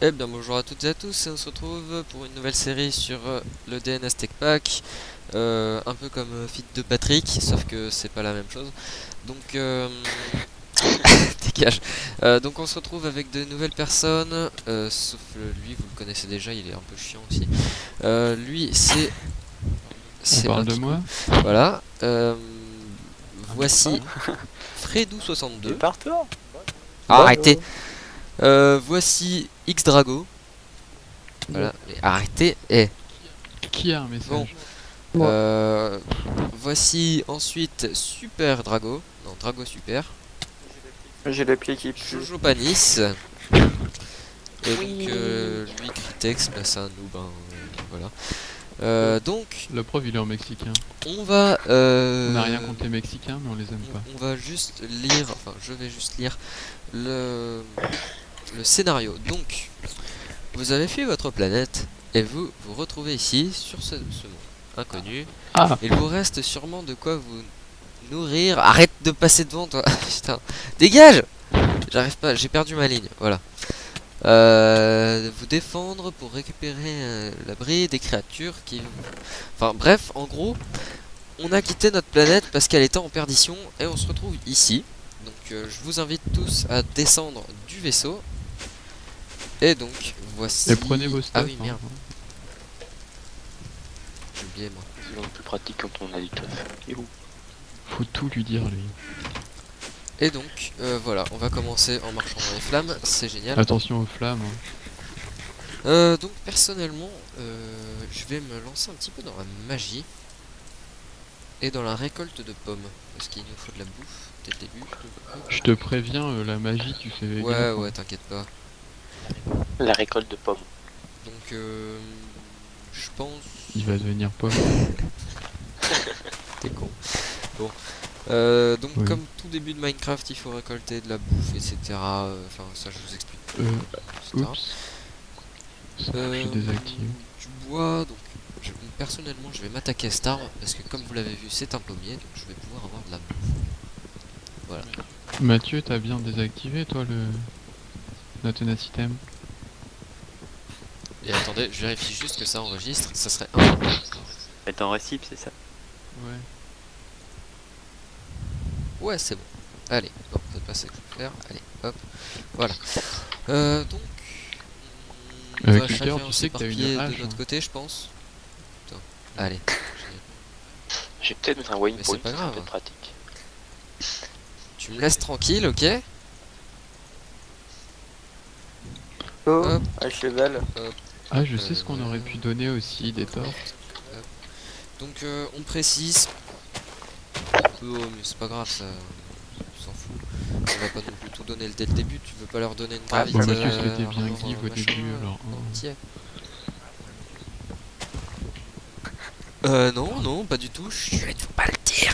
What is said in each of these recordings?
Eh bien bonjour à toutes et à tous, et on se retrouve pour une nouvelle série sur le DNS Tech Pack, un peu comme Fit de Patrick, sauf que c'est pas la même chose. Donc dégage. Donc on se retrouve avec de nouvelles personnes, sauf lui, vous le connaissez déjà, il est un peu chiant aussi. Lui On c'est parle de Makikou. moi? Voilà. Merci, Voici hein. Et Fredou62. par-toi. Arrêtez. Voici X Drago. Voilà. Mais arrêtez. Qui a un Bon. message? Voici ensuite Super Drago, non Drago Super, J'ai l'appli qui pue. Jojo Panis, et Oui. donc lui Critex, bah, c'est un noob, hein, voilà. Donc Le prof il est en mexicain. on va, On n'a rien contre les mexicains, mais on les aime pas. on va juste lire, enfin je vais juste lire le scénario. Donc vous avez fui votre planète et vous vous retrouvez ici sur ce monde inconnu. Ah! Il vous reste sûrement de quoi vous nourrir. Arrête de passer devant toi. Putain. Dégage. J'arrive pas, j'ai perdu ma ligne. Voilà. Vous défendre pour récupérer l'abri des créatures qui... Enfin bref, en gros, on a quitté notre planète parce qu'elle était en perdition et on se retrouve ici. Donc je vous invite tous à descendre du vaisseau. Et donc, voici... Et prenez vos stuff. Ah oui, hein. merde, j'ai oublié moi. C'est donc plus pratique quand on a du teuf. Youhou. Faut tout lui dire lui. Et donc, voilà, on va commencer en marchant dans les flammes, c'est génial. Attention aux flammes. Donc personnellement, je vais me lancer un petit peu dans la magie et dans la récolte de pommes, parce qu'il nous faut de la bouffe dès le début. Je te préviens, la magie tu fais Ouais, gaffe. ouais, t'inquiète pas. La récolte de pommes. Donc, je pense... Il va devenir pomme. T'es con. Bon, donc Oui. comme tout début de Minecraft, il faut récolter de la bouffe, etc. Enfin, ça je vous explique. etc. Oups. Ça, je désactive. Du bois, donc personnellement je vais m'attaquer à cet arbre parce que comme vous l'avez vu c'est un pommier donc je vais pouvoir avoir de la bouffe. Voilà. Mathieu, t'as bien désactivé toi le notre système? Et attendez, je vérifie juste que ça enregistre, ça serait un. Être en récip, c'est ça. Ouais. Ouais c'est bon. Allez, bon, c'est pas ça que je vais faire. Allez, hop, voilà. Donc on va Culteur, chacun tu sais que t'as une s'éparpiller hache, de notre hein. côté je pense. Putain. Allez. Je vais peut-être mettre un waypoint, Mais c'est pas ça sera grave. peut-être pratique. Tu me laisses tranquille, ok? Oh, Hop, à cheval. hop. Ah, je sais ce qu'on aurait pu donner aussi, des torches. Donc on précise. Oh mais c'est pas grave ça. On s'en fout. On va pas non plus tout donner dès le début, tu veux pas leur donner une Ah, gravité Bon, Mathieu, c'était bien armor, give au machin, début, alors. entier. Non, non, pas du tout. Chut, faut pas le dire.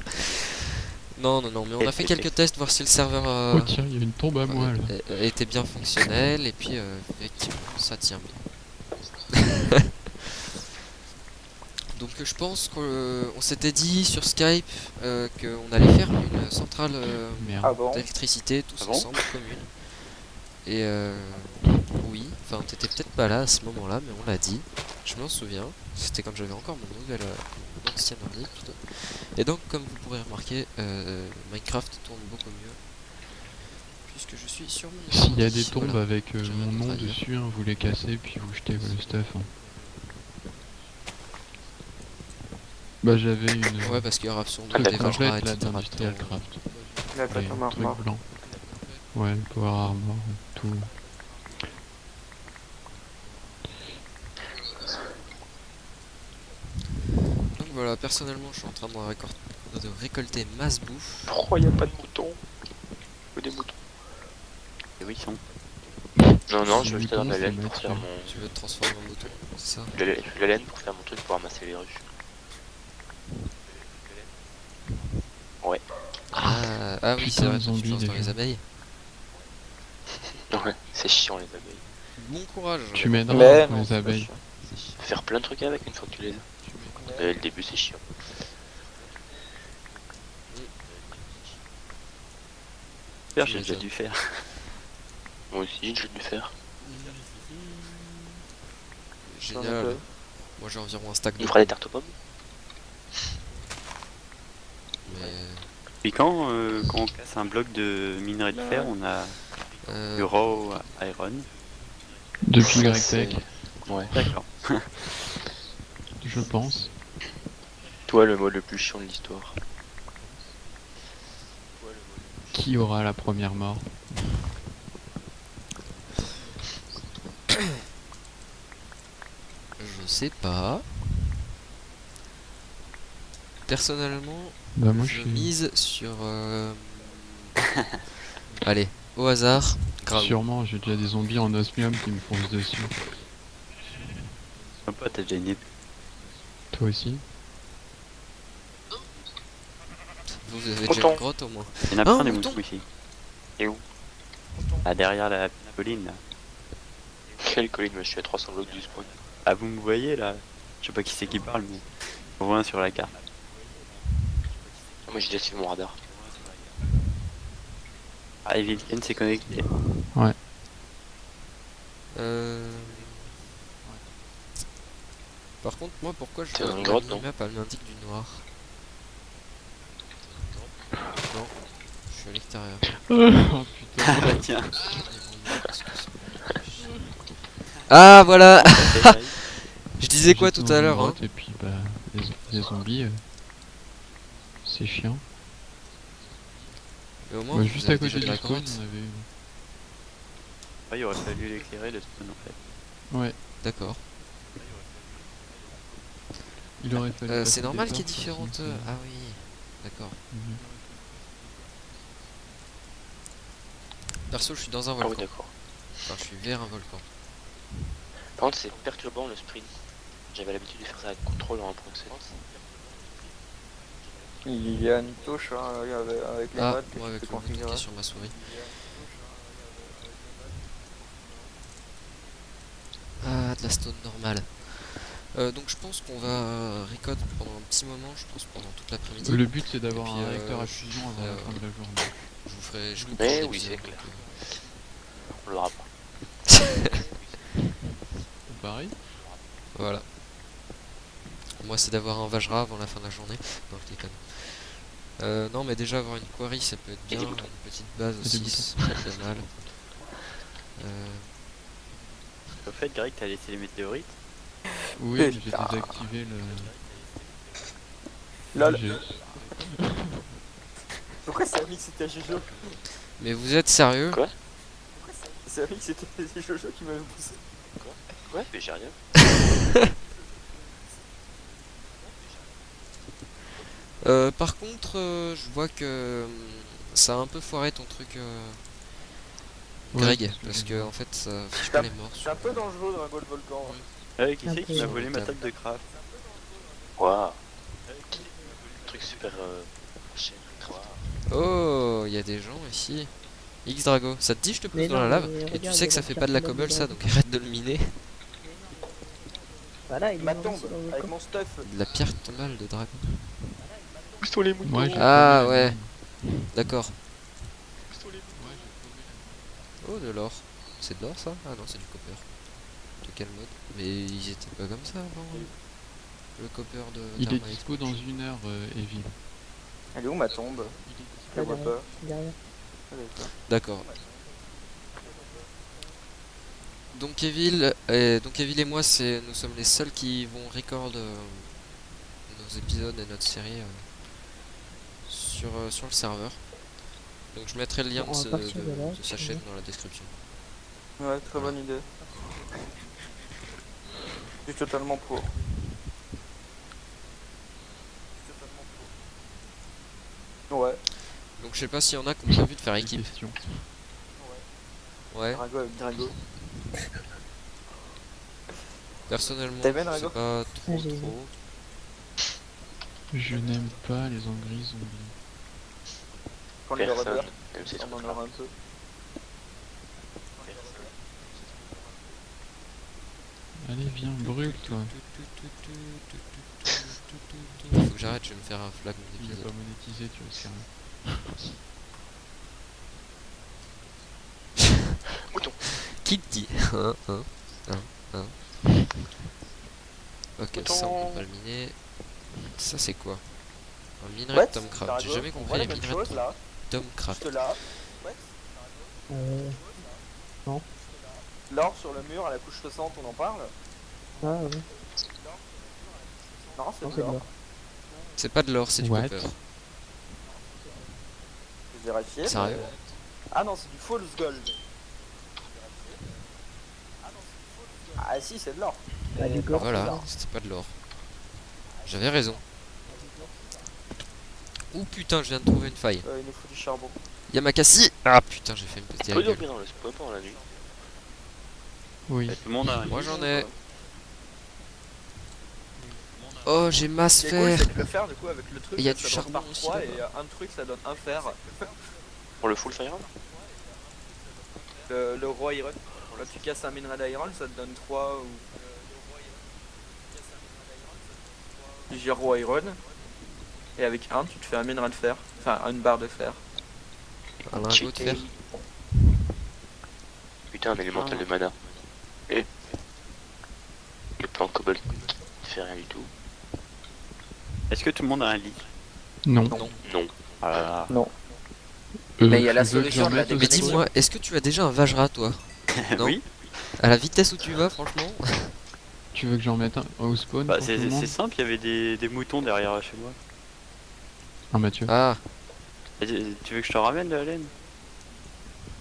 Non, non, non, mais on a fait quelques tests voir si le serveur Oh tiens, il y a une tombe à moi là. était bien fonctionnel et puis effectivement ça tient bien. Donc je pense qu'on s'était dit sur Skype qu'on allait faire une centrale Merde. bon d'électricité tous Ah bon ensemble commune. Et oui, enfin t'étais peut-être pas là à ce moment-là, mais on l'a dit. Je m'en souviens. C'était quand j'avais encore mon ancien ordi plutôt. Et donc comme vous pourrez remarquer, Minecraft tourne beaucoup mieux puisque je suis sur mon S'il y a ordi. des tombes Voilà. avec J'ai mon rien nom d'autre à dire. dessus, hein, vous les cassez puis vous jetez le stuff. Hein. Bah j'avais une Ouais, parce qu'il y aura sur truc des vaches complète là etc. d'Industrial Craft. La Et plateforme un truc armor. blanc. Ouais, le Power Armor, tout. Donc voilà, personnellement je suis en train de récolter masse bouffe. Pourquoi y a pas de moutons? Ou des moutons? Et oui, ils sont. Non, non, je veux jeter dans la laine pour faire mon. Tu veux te transformer en mouton, c'est ça? La laine pour faire mon truc pour ramasser les ruches. Ouais. Ah oui, Putain, c'est vrai, de toi, tu te zombies, lances dans les déjà. abeilles. Ouais, c'est chiant les abeilles. Bon courage. Tu m'aideras Mais pour non, les c'est pas abeilles. chiant. Faire plein de trucs avec une fois que tu les as. Mais le début c'est chiant. J'ai déjà dû faire. Moi aussi j'ai dû faire. Génial. Moi j'ai environ un stack Il de nous fera des pommes, tartes aux pommes. mais Puis quand on casse un bloc de minerai de fer, on a du euh, raw iron. Depuis Ça, GrecTech, Ouais. D'accord. je pense. Toi, le mot le plus chiant de l'histoire. Qui aura la première mort? je sais pas. Personnellement, Bah moi je je suis mise sur. Allez, au hasard. Grave. sûrement, j'ai déjà des zombies en osmium qui me foncent dessus. Sympa, t'as déjà une épée. Toi aussi? Vous avez déjà Mouton. une grotte au moins. Il y en a Ah, plein des mouton. moutons ici. Et où? Ah, derrière la colline là. Quelle colline? Je suis à 300 blocs du spawn. Ah, vous me voyez là? Je sais pas qui c'est qui parle, mais on voit un sur la carte. Moi j'ai déjà suivi mon radar. Ah, Evilken s'est connecté. Euh... Par contre, moi, pourquoi je C'est vois dans une que grotte, la non? minimap elle m'indique du noir? Non, je suis à l'extérieur. Oh putain. Ah, bah tiens. Ah voilà. Ok, Greg. Je disais quoi J'étais tout dans à une l'heure hein? grotte. Et puis bah les zombies, c'est chiant. Mais au moins, Bah, vous juste avez à côté déjà de du la spawn, grotte. on avait. Ouais, il aurait fallu l'éclairer le spawn en fait. Ouais, D'accord. il aurait fallu. passer C'est des normal qu'il y ait torches aussi, différentes. c'est- Ah oui, d'accord. Mhm. Perso, je suis dans un Ah oui, volcan. d'accord. Enfin, je suis vers un volcan. Par contre, c'est perturbant le sprint. J'avais l'habitude de faire ça avec contrôle en 1.7. Il y a une touche hein, avec les Ah, modes que moi tu avec peux le bouton qui configurer. est sur ma souris. Ah, de la stone normale. Donc je pense qu'on va record pendant un petit moment, je pense pendant toute l'après-midi. Le but c'est d'avoir Et puis, un réacteur à je fusion avant ferai, la fin de la journée. Je vous ferai. Je Mais couperai oui, l'épisode, c'est clair. donc, On l'aura pas. Pareil. voilà. Moi c'est d'avoir un Vajra avant la fin de la journée. Non, je déconne. Non, mais déjà avoir une quarry ça peut être Et bien. des Une boutons. petite base Et des aussi, ça serait pas mal. Au fait, Greg, t'as laissé les météorites. Oui, j'ai Putain. désactivé le. Lol. J'ai- Pourquoi c'est ami que c'était Jojo? Mais vous êtes sérieux? Quoi? C'est ami que c'était Jojo qui m'avait poussé. Ouais, mais j'ai rien. Par contre, je vois que ça a un peu foiré ton truc, Ouais, Greg, c'est ce que parce j'ai que vu. en fait ça affiche pas les morts. C'est un peu dangereux Dragon le volcan. Ouais, qui Un c'est peu. qui m'a volé ma Table. table de craft? Waouh. Truc super cher. Oh, il y a des gens ici. X Drago, ça te dit je te pousse Mais dans non, la lave? mais Et tu regarde, sais que ça il a fait pas de la cherché cobble ça, là-dedans. donc arrête de le miner. Voilà, il est Ma mort tombe ici dans le avec volcan. mon stuff. De la pierre tombale de dragon. Pousse-toi les moutons. Moi, j'ai Ah, paumé ouais. la mine. D'accord. Ouais, j'ai paumé Oh, de l'or. C'est de l'or ça? Ah non, c'est du copper. De quel mode? Mais ils étaient pas comme ça avant. Le copper de. Il est Thermal dispo dans une heure, Evil. Elle est où ma tombe? Je la Là, vois pas. derrière. D'accord. Donc Evil et moi, nous sommes les seuls qui vont record nos épisodes et notre série sur le serveur. Donc je mettrai le lien Bon, on va partir de là, de sa puis chaîne dans la description. Ouais, très bonne idée. Je suis totalement pour. Ouais, Donc je sais pas s'il y en a qui ont prévu de faire Des équipe. questions. Ouais. Drago avec Drago. Personnellement, T'aimes je sais Drago pas trop Ah, j'ai vu. trop. Je n'aime pas les engris zombies. Quand les Personne. revers, Même si c'est on trop en tard. aura un peu. Allez, viens, brûle, toi. Faut que j'arrête, je vais me faire un flag Il est d'épisode. pas monétisé, tu vois, c'est rien. Qui te dit? Hein, hein, hein, hein. Ok, Autant- ça on peut pas le miner. Ça c'est quoi? Un minerai What de Tomcraft. T'as J'ai rigolé, jamais on voit compris la les même minerais chose là, de Tomcraft. juste là. What Euh, L'or sur le mur à la couche 60, on en parle? ah ouais, Non, c'est non, de c'est l'or. bien. C'est pas de l'or, c'est du What? copper. J'ai vérifié. Sérieux? Ah non, c'est du false gold. Ah si, c'est de l'or. Ah, du corps, c'est Voilà, bien. c'était pas de l'or. J'avais raison. Ouh putain, je viens de trouver une faille. Il nous faut du charbon. Yamakasi. Ah putain, j'ai fait une petite Peut gueule. dormir dans le spawn pendant la nuit. Oui. Tout le monde a un Moi lit, j'en ou ai. pas Oh, j'ai masse Ce qui est cool, fer. c'est que le fer, du coup, avec le truc, Et y a ça du donne charbon par aussi, 3 là-bas. et un truc, ça donne un fer. Pour le full firearm. Le roi iron. Là, tu casses un minerai d'iron, ça te donne 3 ou. Plusieurs roi iron. Et avec un, tu te fais un minerai de fer. Enfin, une barre de fer. Un lingot de fer. Putain, un élémental de mana. Et le plan cobalt ne fait rien du tout. Est-ce que tout le monde a un lit? Non. Non. Ah là là. Mais il y a la tu veux que solution j'en de la mette au Mais déconnexion. spawn dis-moi, est-ce que tu as déjà un Vajra toi? Non. Oui, À la vitesse où tu vas, franchement. Tu veux que j'en mette un au spawn bah, pour tout le monde c'est simple, il y avait des moutons derrière chez moi. Ah Mathieu. Ah, Et tu veux que je te ramène de la laine?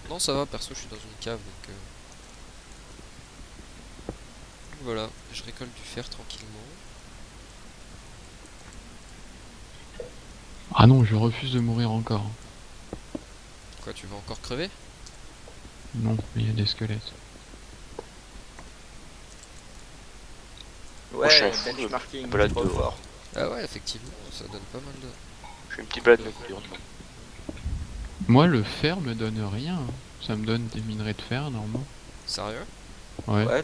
non, ça va, perso, je suis dans une cave donc. Voilà, je récolte du fer tranquillement. Ah non, je refuse de mourir encore. Quoi, tu vas encore crever? Non, mais il y a des squelettes. Ouais, Prochain fou, benchmarking, balade trop dehors. fort. Ah ouais, effectivement, ça donne pas mal de. Je fais une petite balade nocturne. Moi, le fer me donne rien. Ça me donne des minerais de fer, normalement. Sérieux? Ouais. What?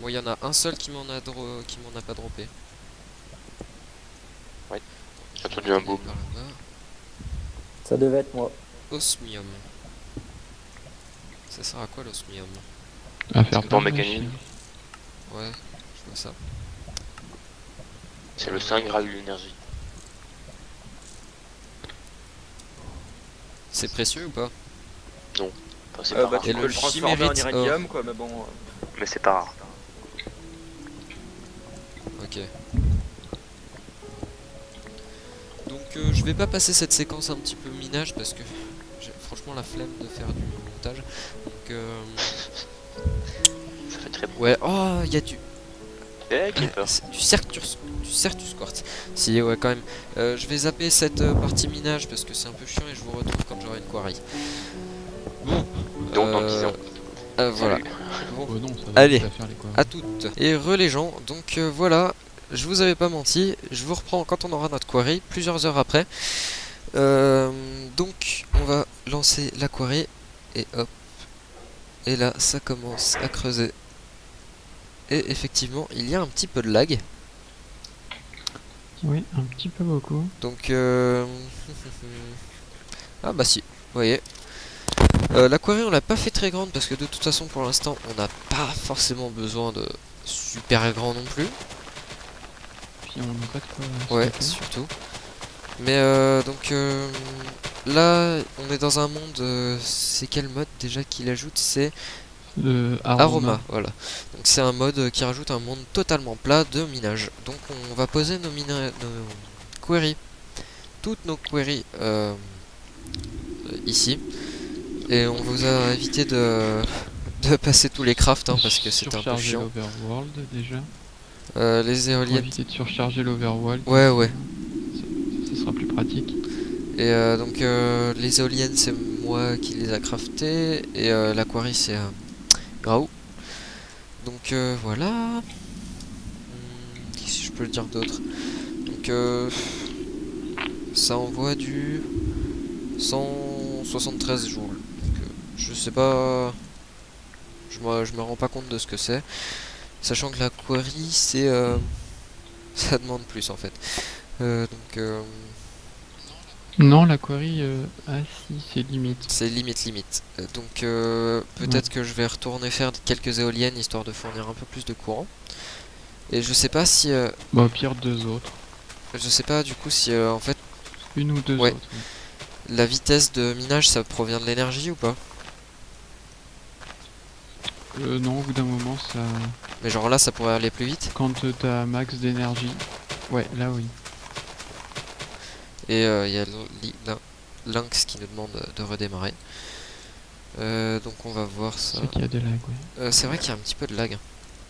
Moi, il y en a un seul qui m'en a pas droppé. J'ai entendu un boom. Par là-bas. Ça devait être moi. Osmium. Ça sert à quoi l'osmium? À faire C'est plein pour de mécanique. machines. Ouais, je vois ça. C'est le 5 grade de l'énergie. C'est précieux ou pas? Enfin, c'est Bah, pas rare. tu Et peux le le transformer en chimérite iridium, quoi, mais bon. Mais c'est pas rare. Ok. Donc je vais pas passer cette séquence un petit peu minage parce que j'ai franchement la flemme de faire du montage. Donc Ça fait très bon. ouais, oh il y a du Eh, Creeper. du Certus Quartz. Si ouais quand même. Je vais zapper cette partie minage parce que c'est un peu chiant et je vous retrouve quand j'aurai une quarry. Bon. Donc dans 10 ans. Voilà. Salut. Bon. Oh non, ça va Allez. pas faire les quoi. À toutes. Et les gens, donc voilà, je vous avais pas menti, je vous reprends quand on aura notre quarry, plusieurs heures après. Donc on va lancer la quarry, et hop, et là ça commence à creuser. Et effectivement, il y a un petit peu de lag, Oui, un petit peu beaucoup. donc ah bah si, vous voyez. La quarry on l'a pas fait très grande parce que de toute façon pour l'instant on n'a pas forcément besoin de super grand non plus. Puis on n'a pas de quoi. Ouais, stopper. surtout. Mais donc là, on est dans un monde. C'est quel mode déjà qu'il ajoute? C'est Aroma. Voilà. Donc c'est un mode qui rajoute un monde totalement plat de minage. Donc on va poser nos queries, toutes nos queries ici. Et on vous a évité de passer tous les crafts hein, parce que c'était un peu Surcharger chiant. l'overworld déjà. Les Pour éoliennes. éviter de surcharger l'overworld. Ouais, ouais. Ça sera plus pratique. Et donc les éoliennes c'est moi qui les a craftées et la quarry c'est Graou. Donc voilà. Qu'est-ce que je peux dire d'autre? Donc ça envoie du 173 joules. Donc, je sais pas. Je me rends pas compte de ce que c'est. Sachant que la quarry c'est ça demande plus en fait. Donc Non, la quarry, ah si, c'est limite. C'est limite. Donc peut-être que je vais retourner faire quelques éoliennes histoire de fournir un peu plus de courant. Et je sais pas si Bah, au pire, 2 autres. je sais pas du coup si en fait Une ou deux Ouais. autres. Oui. la vitesse de minage ça provient de l'énergie ou pas? Non, au bout d'un moment, ça... Mais genre là ça pourrait aller plus vite. Quand t'as max d'énergie... Ouais, là, oui. Et il y a Lynx qui nous demande de redémarrer. Donc on va voir ça. C'est qu'il y a des lags, oui. C'est vrai qu'il y a un petit peu de lag.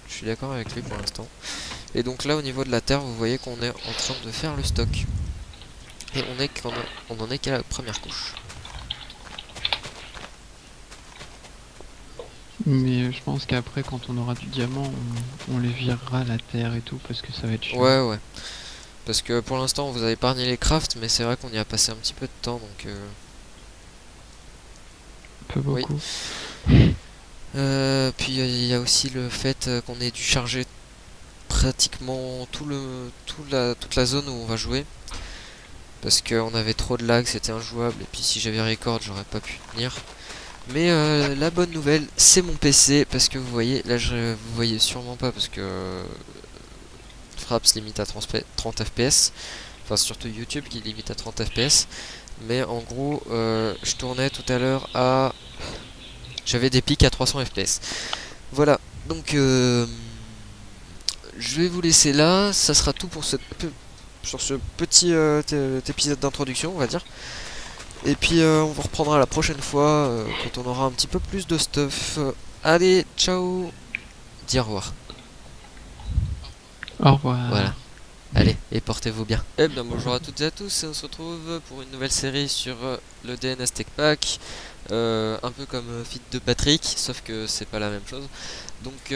Je suis d'accord avec lui pour l'instant. Et donc là au niveau de la terre, vous voyez qu'on est en train de faire le stock. Et on en est qu'à la première couche. Mais je pense qu'après, quand on aura du diamant, on les virera à la terre et tout, parce que ça va être chiant. Ouais. Parce que pour l'instant on vous a épargné les crafts, mais c'est vrai qu'on y a passé un petit peu de temps donc Un peu oui. beaucoup. Puis il y a aussi le fait qu'on ait dû charger pratiquement toute la zone où on va jouer. Parce qu'on avait trop de lag, c'était injouable. Et puis si j'avais record, j'aurais pas pu tenir. Mais la bonne nouvelle, c'est mon PC. Parce que vous voyez, là vous voyez sûrement pas parce que Fraps limite à 30 FPS. Enfin surtout YouTube qui limite à 30 FPS. Mais en gros, je tournais tout à l'heure à... J'avais des pics à 300 FPS. Voilà, donc je vais vous laisser là. Ça sera tout pour sur ce petit épisode d'introduction, on va dire. Et puis on vous reprendra la prochaine fois quand on aura un petit peu plus de stuff. Allez, ciao. Dis au revoir. Au revoir. Voilà. Allez, et portez-vous bien. Eh bien, bonjour à toutes et à tous, et on se retrouve pour une nouvelle série sur le DNS Tech Pack. Un peu comme Fit de Patrick, sauf que c'est pas la même chose. Donc,